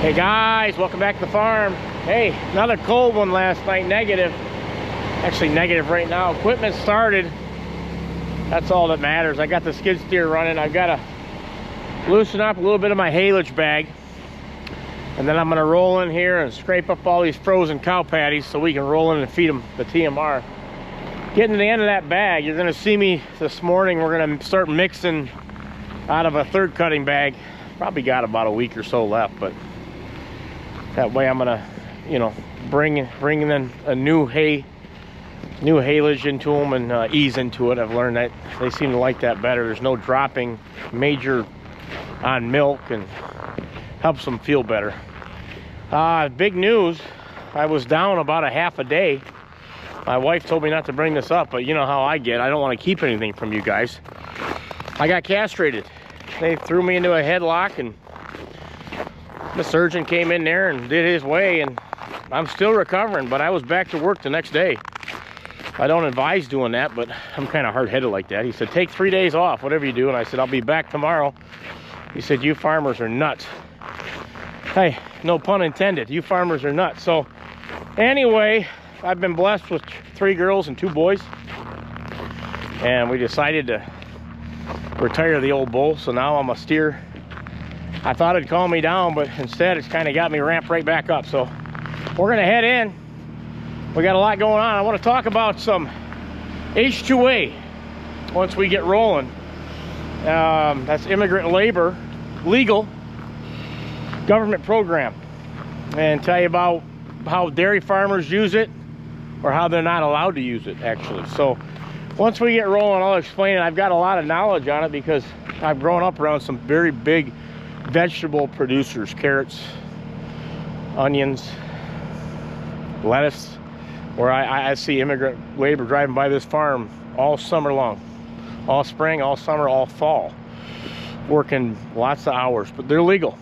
Hey guys, welcome back to the farm. Hey, another cold one last night, negative. Actually negative right now. Equipment started. That's all that matters. I got the skid steer running. I've got to loosen up a little bit of my haylage bag. And then I'm gonna roll in here and scrape up all these frozen cow patties so we can roll in and feed them the TMR. Getting to the end of that bag, you're gonna see me this morning. We're gonna start mixing out of a third cutting bag. Probably got about a week or so left, but that way I'm gonna, you know, bring in a new haylage into them and ease into it. I've learned that they seem to like that better. There's no dropping major on milk and helps them feel better. Big news, I was down about a half a day. My wife told me not to bring this up, but you know how I get. I don't want to keep anything from you guys. I got castrated. They threw me into a headlock and the surgeon came in there and did his way, and I'm still recovering, but I was back to work the next day. I don't advise doing that, but I'm kind of hard-headed like that. He said, take 3 days off, whatever you do. And I said, I'll be back tomorrow. He said, you farmers are nuts. Hey, no pun intended. You farmers are nuts. So anyway, I've been blessed with 3 girls and 2 boys. And we decided to retire the old bull. So now I'm a steer. I thought it'd calm me down, but instead it's kind of got me ramped right back up. So we're gonna head in. We got a lot going on. I want to talk about some H2A once we get rolling. That's immigrant labor, legal government program, and tell you about how dairy farmers use it or how they're not allowed to use it, actually. So once we get rolling, I'll explain it. I've got a lot of knowledge on it because I've grown up around some very big vegetable producers, carrots, onions, lettuce, where I see immigrant labor driving by this farm all summer long, all spring, all summer, all fall, working lots of hours, but they're legal.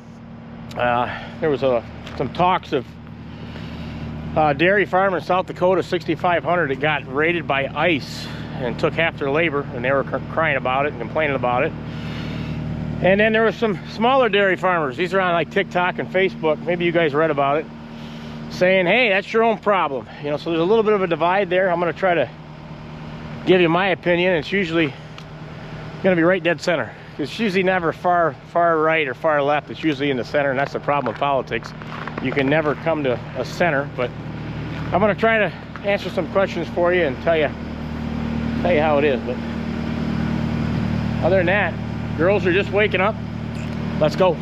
There was some talks of dairy farm in South Dakota, 6,500, that got raided by ICE and took half their labor, and they were crying about it and complaining about it. And then there was some smaller dairy farmers. These are on like TikTok and Facebook. Maybe you guys read about it, saying, hey, that's your own problem. You know, so there's a little bit of a divide there. I'm going to try to give you my opinion. It's usually going to be right dead center. It's usually never far right or far left. It's usually in the center, and that's the problem with politics. You can never come to a center, but I'm going to try to answer some questions for you and tell you how it is. But other than that, girls are just waking up. Let's go.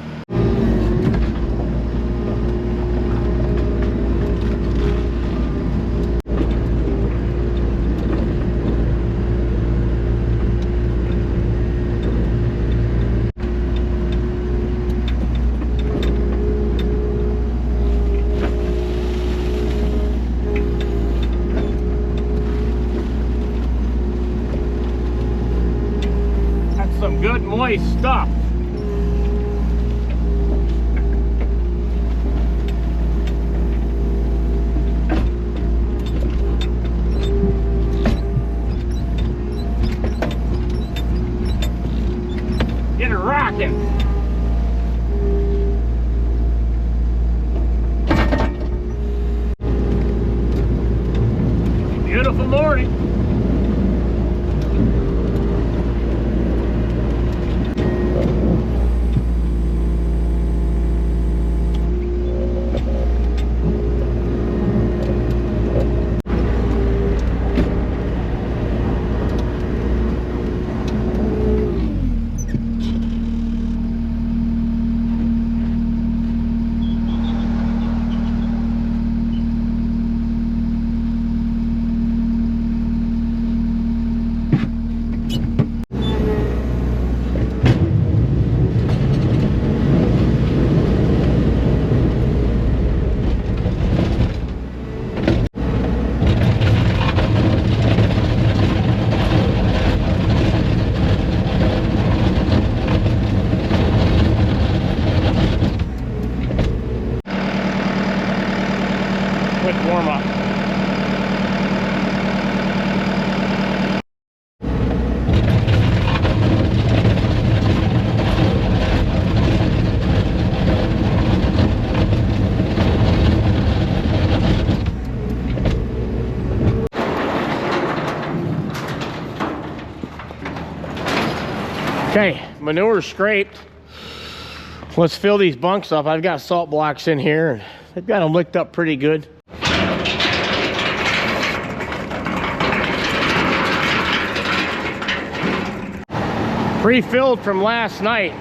Some good moist stuff. Get it rocking. Beautiful morning. Okay, manure scraped. Let's fill these bunks up. I've got salt blocks in here. They've got them licked up pretty good. Pre-filled from last night.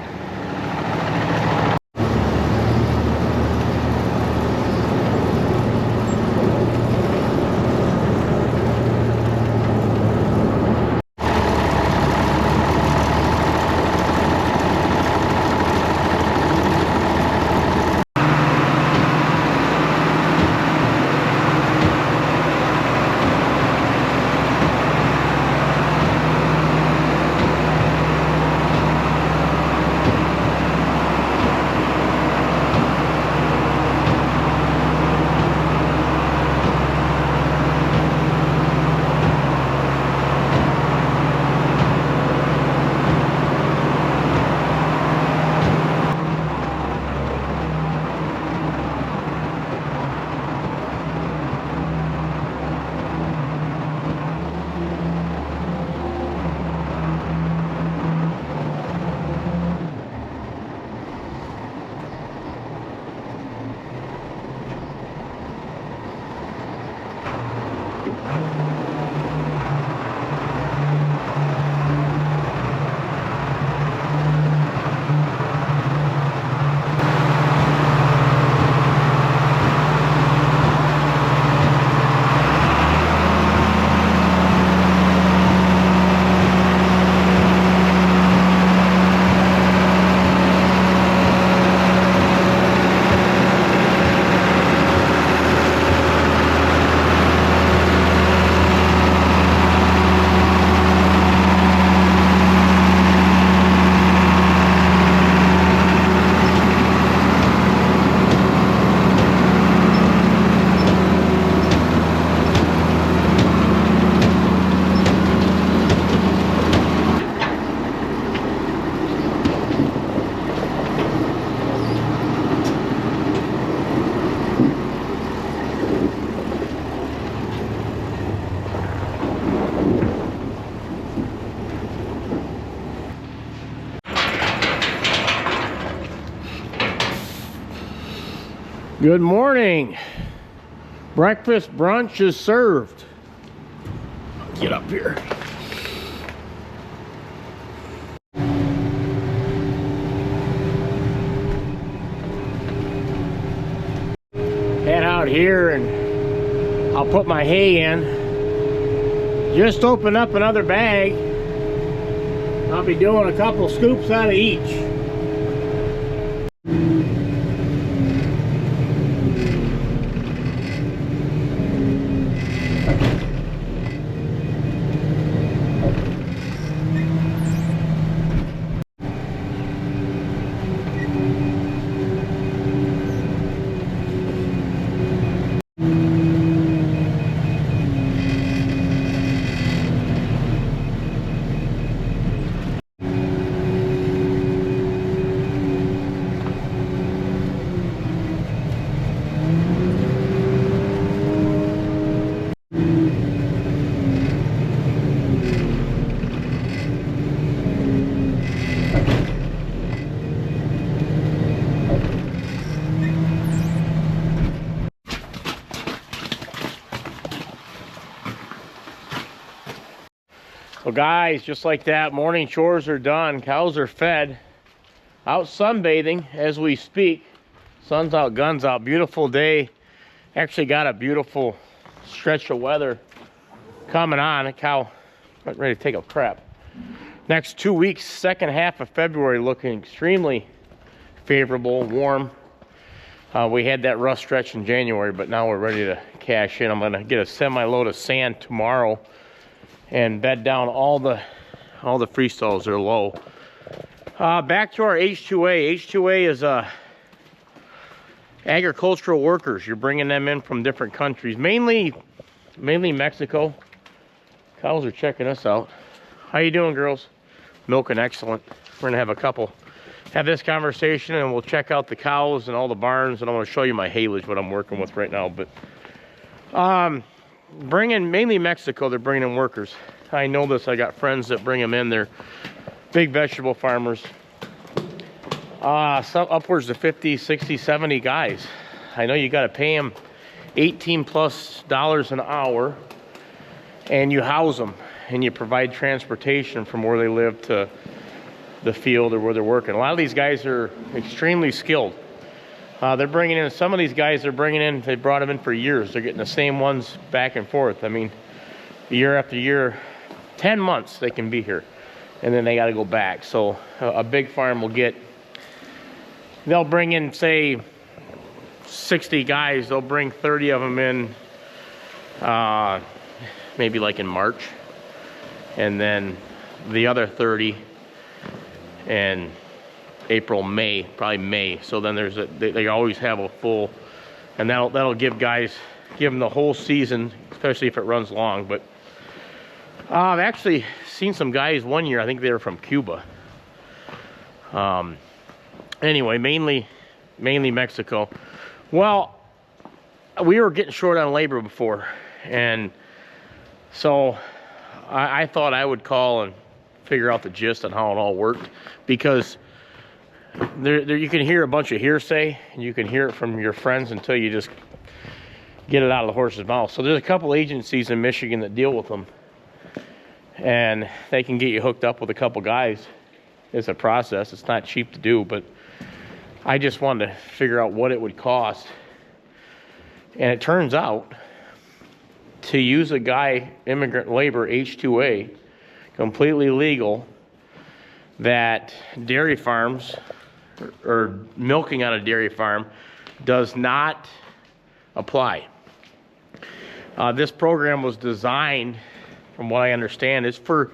Good morning. Breakfast brunch is served. Get up here. Head out here and I'll put my hay in. Just open up another bag. I'll be doing a couple scoops out of each. So guys, just like that, morning chores are done. Cows are fed. Out sunbathing as we speak. Sun's out, guns out. Beautiful day. Actually got a beautiful stretch of weather coming on. A cow ready to take a crap. Next 2 weeks, second half of February, looking extremely favorable, warm. We had that rough stretch in January, but now we're ready to cash in. I'm gonna get a semi-load of sand tomorrow and bed down all the freestalls. They're low. Back to our H2A. H2A is agricultural workers. You're bringing them in from different countries, mainly Mexico. Cows are checking us out. How you doing, girls? Milking excellent. We're gonna have this conversation, and we'll check out the cows and all the barns, and I'm gonna show you my haylage, what I'm working with right now. But bringing mainly Mexico, they're bringing in workers. I know this. I got friends that bring them in. They're big vegetable farmers. Some upwards of 50, 60, 70 guys. I know you got to pay them $18+ an hour, and you house them, and you provide transportation from where they live to the field or where they're working. A lot of these guys are extremely skilled. They're bringing in, some of these guys they're bringing in, they brought them in for years. They're getting the same ones back and forth. I mean, year after year, 10 months they can be here, and then they got to go back. So a big farm will get, they'll bring in, say, 60 guys. They'll bring 30 of them in, maybe like in March, and then the other 30 in April, May, probably May. So then there's they always have a full, and that'll give guys, give them the whole season, especially if it runs long. But I've actually seen some guys one year, I think they were from Cuba. Anyway, mainly Mexico. Well, we were getting short on labor before, and so I thought I would call and figure out the gist on how it all worked, because there you can hear a bunch of hearsay, and you can hear it from your friends until you just get it out of the horse's mouth. So there's a couple agencies in Michigan that deal with them, and they can get you hooked up with a couple guys. It's a process. It's not cheap to do, but I just wanted to figure out what it would cost. And it turns out, to use a guy, immigrant labor, H2A, completely legal, that dairy farms, or milking on a dairy farm, does not apply. This program was designed, from what I understand, is for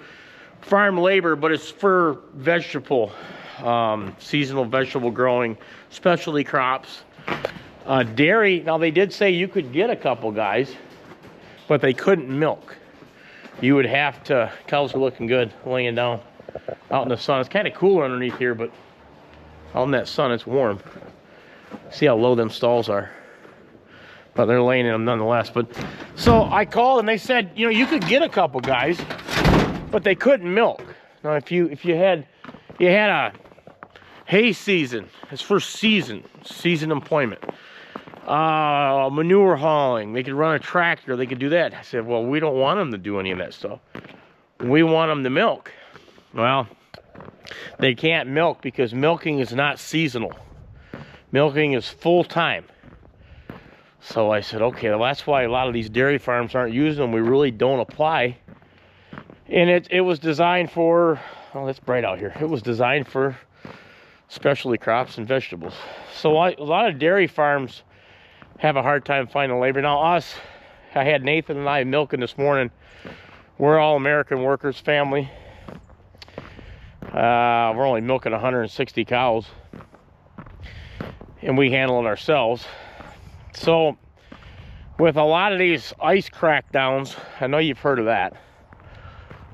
farm labor, but it's for vegetable, seasonal vegetable growing, specialty crops. Dairy, now they did say you could get a couple guys, but they couldn't milk. You would have to, cows are looking good laying down out in the sun. It's kind of cooler underneath here, but out in that sun it's warm. See how low them stalls are, but they're laying in them nonetheless. But so I called and they said, you know, you could get a couple guys, but they couldn't milk. Now if you had a hay season, it's for season employment, manure hauling, they could run a tractor, they could do that. I said, well, we don't want them to do any of that stuff. We want them to milk. Well, they can't milk because milking is not seasonal. Milking is full-time. So I said, okay, well, that's why a lot of these dairy farms aren't using them. We really don't apply. And it was designed for, oh, it's bright out here. It was designed for specialty crops and vegetables. So a lot of dairy farms have a hard time finding labor. Now I had Nathan and I milking this morning. We're all American workers, family. We're only milking 160 cows, and we handle it ourselves. So with a lot of these ice crackdowns, I know you've heard of that.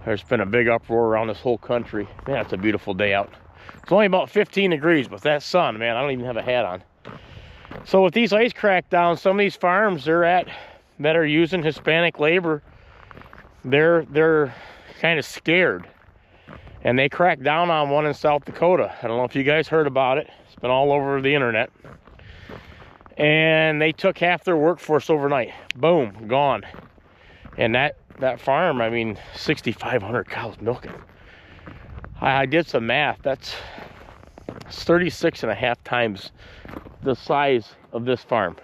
There's been a big uproar around this whole country. Man, it's a beautiful day out. It's only about 15 degrees, but that sun, man, I don't even have a hat on. So with these ice crackdowns, some of these farms that are using Hispanic labor, they're kind of scared. And they cracked down on one in South Dakota. I don't know if you guys heard about it. It's been all over the internet. And they took half their workforce overnight. Boom, gone. And that farm, I mean, 6,500 cows milking. I did some math. That's 36 and a half times the size of this farm.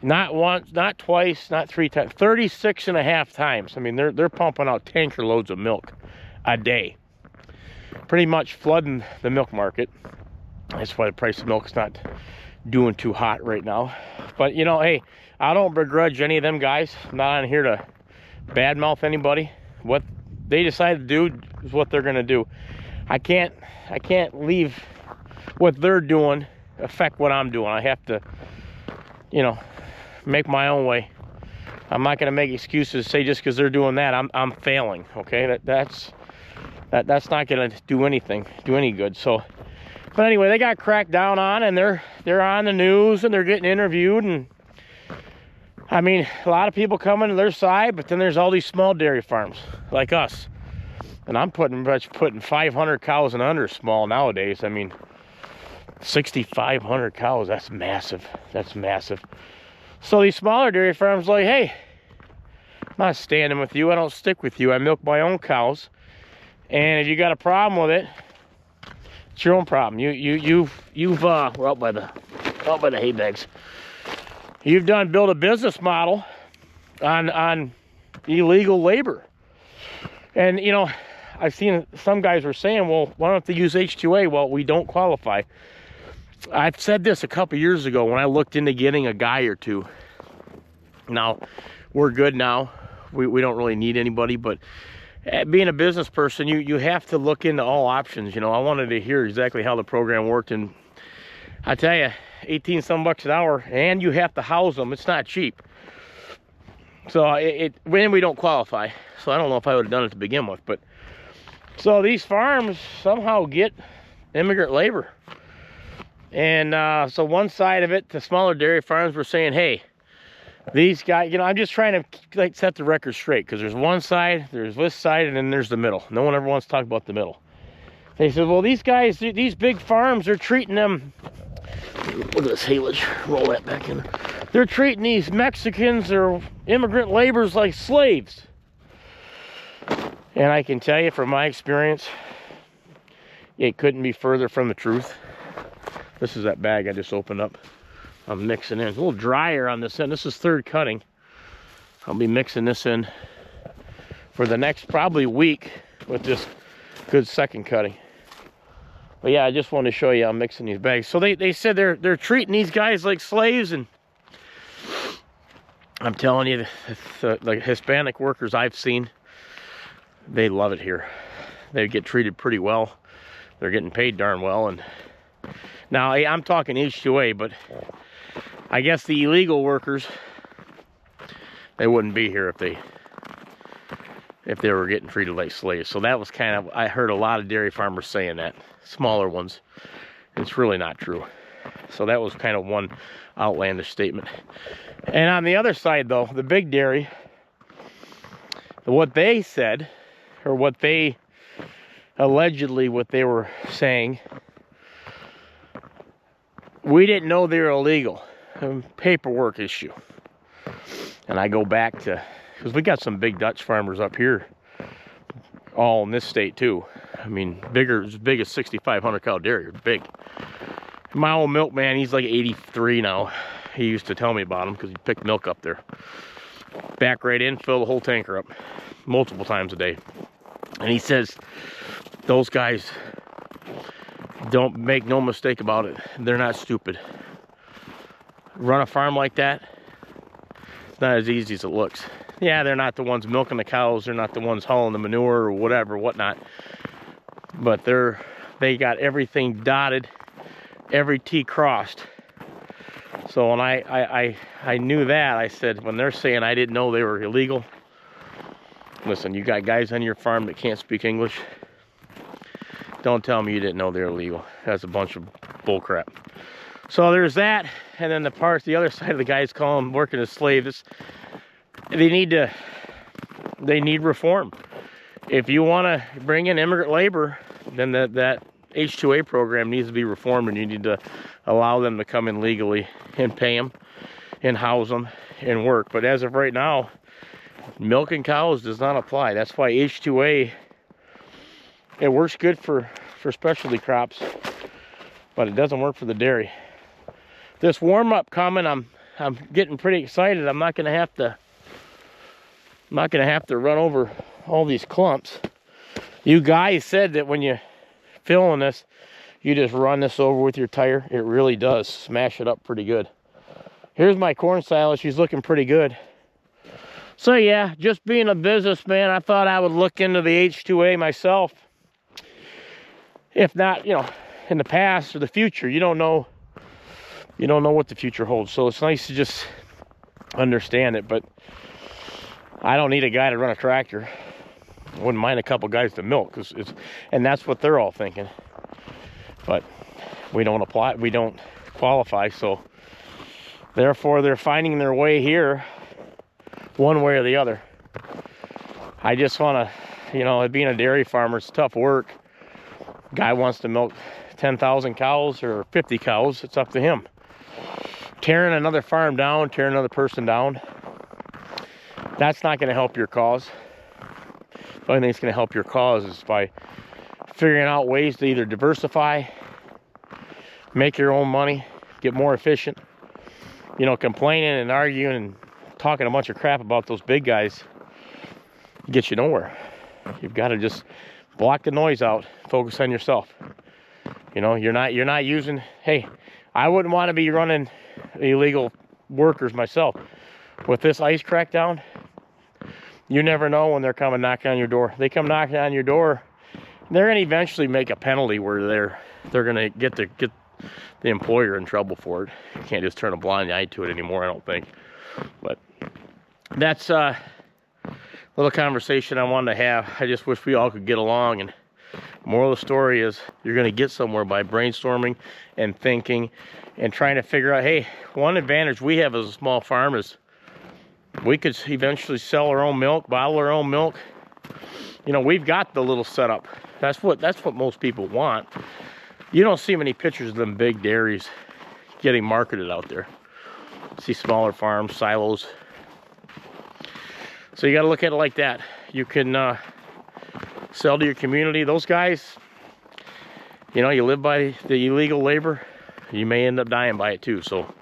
Not once, not twice, not three times. 36 and a half times. I mean, they're pumping out tanker loads of milk a day. Pretty much flooding the milk market. That's why the price of milk is not doing too hot right now. But you know, hey, I don't begrudge any of them guys. I'm not on here to badmouth anybody. What they decide to do is what they're gonna do. I can't leave what they're doing affect what I'm doing. I have to, you know, make my own way. I'm not gonna make excuses, say just because they're doing that I'm failing. Okay, that's not gonna do any good. So, but anyway, they got cracked down on, and they're on the news, and they're getting interviewed, and I mean, a lot of people coming to their side, but then there's all these small dairy farms like us And I'm putting 500 cows and under small nowadays. I mean, 6,500 cows, that's massive. That's massive. So these smaller dairy farms like, hey, I'm not standing with you. I don't stick with you. I milk my own cows. And if you got a problem with it, it's your own problem. We're out by the hay bags. You've built a business model on illegal labor. And you know, I've seen some guys were saying, well, why don't they use H2A? Well, we don't qualify. I've said this a couple years ago when I looked into getting a guy or two. Now, we're good now. We don't really need anybody, but being a business person, you have to look into all options. You know, I wanted to hear exactly how the program worked, and I tell you, 18 some bucks an hour, and you have to house them. It's not cheap. So when we don't qualify, so I don't know if I would have done it to begin with, but so these farms somehow get immigrant labor. And so one side of it, the smaller dairy farms were saying, hey, these guys, you know, I'm just trying to like set the record straight, because there's one side, there's this side, and then there's the middle. No one ever wants to talk about the middle. They said, well, these guys, these big farms are treating them, look at this haylage, roll that back in. They're treating these Mexicans or immigrant laborers like slaves. And I can tell you from my experience, it couldn't be further from the truth. This is that bag I just opened up. I'm mixing in. It's a little drier on this end. This is third cutting. I'll be mixing this in for the next probably week with this good second cutting. But yeah, I just wanted to show you I'm mixing these bags. So they said they're treating these guys like slaves, and I'm telling you, the Hispanic workers I've seen, they love it here. They get treated pretty well. They're getting paid darn well. And now I'm talking H2A, but I guess the illegal workers, they wouldn't be here if they were getting treated like slaves. So that was kind of, I heard a lot of dairy farmers saying that, smaller ones. It's really not true. So that was kind of one outlandish statement. And on the other side though, the big dairy, what they said, or what they allegedly, what they were saying, we didn't know they were illegal. Paperwork issue. And I go back to, because we got some big Dutch farmers up here, all in this state too. I mean, bigger, as big as 6,500 cow dairy, big. My old milkman, he's like 83 now. He used to tell me about him because he picked milk up there. Back right in, fill the whole tanker up multiple times a day. And he says, those guys, don't make no mistake about it, they're not stupid. Run a farm like that, it's not as easy as it looks. Yeah, they're not the ones milking the cows, they're not the ones hauling the manure or whatever, whatnot. But they got everything dotted, every T crossed. So when I knew that, I said, when they're saying I didn't know they were illegal, listen, you got guys on your farm that can't speak English, don't tell me you didn't know they're illegal. That's a bunch of bull crap. So there's that, and then the other side of the guys call them working as slaves. They need reform. If you want to bring in immigrant labor, then that H2A program needs to be reformed, and you need to allow them to come in legally and pay them and house them and work. But as of right now, milking cows does not apply. That's why H2A, it works good for specialty crops, but it doesn't work for the dairy. This warm-up coming, I'm getting pretty excited. I'm not gonna have to run over all these clumps. You guys said that when you're filling this, you just run this over with your tire. It really does smash it up pretty good. Here's my corn silage. She's looking pretty good. So yeah, just being a businessman, I thought I would look into the H2A myself. If not, you know, in the past or the future, you don't know what the future holds. So it's nice to just understand it. But I don't need a guy to run a tractor. I wouldn't mind a couple guys to milk, and that's what they're all thinking. But we don't qualify, so therefore they're finding their way here one way or the other. I just want to You know, being a dairy farmer, it's tough work. Guy wants to milk 10,000 cows or 50 cows, it's up to him. Tearing another farm down, tearing another person down, that's not going to help your cause. The only thing that's going to help your cause is by figuring out ways to either diversify, make your own money, get more efficient. You know, complaining and arguing and talking a bunch of crap about those big guys gets you nowhere. You've got to just block the noise out, focus on yourself. You know, you're not using, hey, I wouldn't want to be running illegal workers myself. With this ICE crackdown, you never know when they're coming knocking on your door. They come knocking on your door, they're going to eventually make a penalty where they're going to get the employer in trouble for it. You can't just turn a blind eye to it anymore, I don't think. But that's a little conversation I wanted to have. I just wish we all could get along. And moral of the story is, you're going to get somewhere by brainstorming and thinking and trying to figure out, hey, one advantage we have as a small farm is we could eventually sell our own milk, bottle our own milk. You know, we've got the little setup. That's what most people want. You don't see many pictures of them big dairies getting marketed out there. You see smaller farms, silos. So you got to look at it like that. You can sell to your community. Those guys, you know, you live by the illegal labor, you may end up dying by it too. So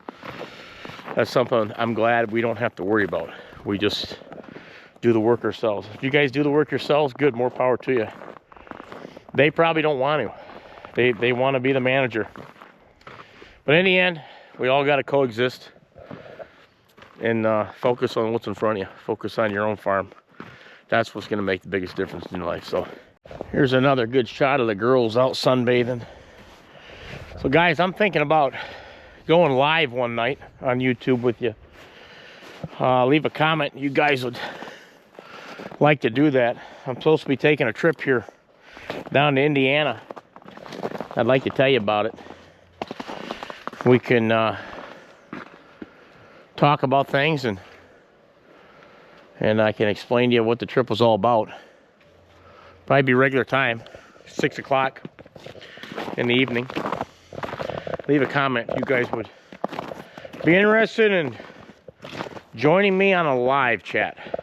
that's something I'm glad we don't have to worry about. We just do the work ourselves. If you guys do the work yourselves, good, more power to you. They probably don't want to. They want to be the manager. But in the end, we all got to coexist and focus on what's in front of you. Focus on your own farm. That's what's going to make the biggest difference in your life. So here's another good shot of the girls out sunbathing. So guys, I'm thinking about going live one night on YouTube with you. Leave a comment. You guys would like to do that. I'm supposed to be taking a trip here down to Indiana. I'd like to tell you about it. We can talk about things and I can explain to you what the trip was all about. Probably be regular time, 6 o'clock in the evening. Leave a comment. You guys would be interested in joining me on a live chat.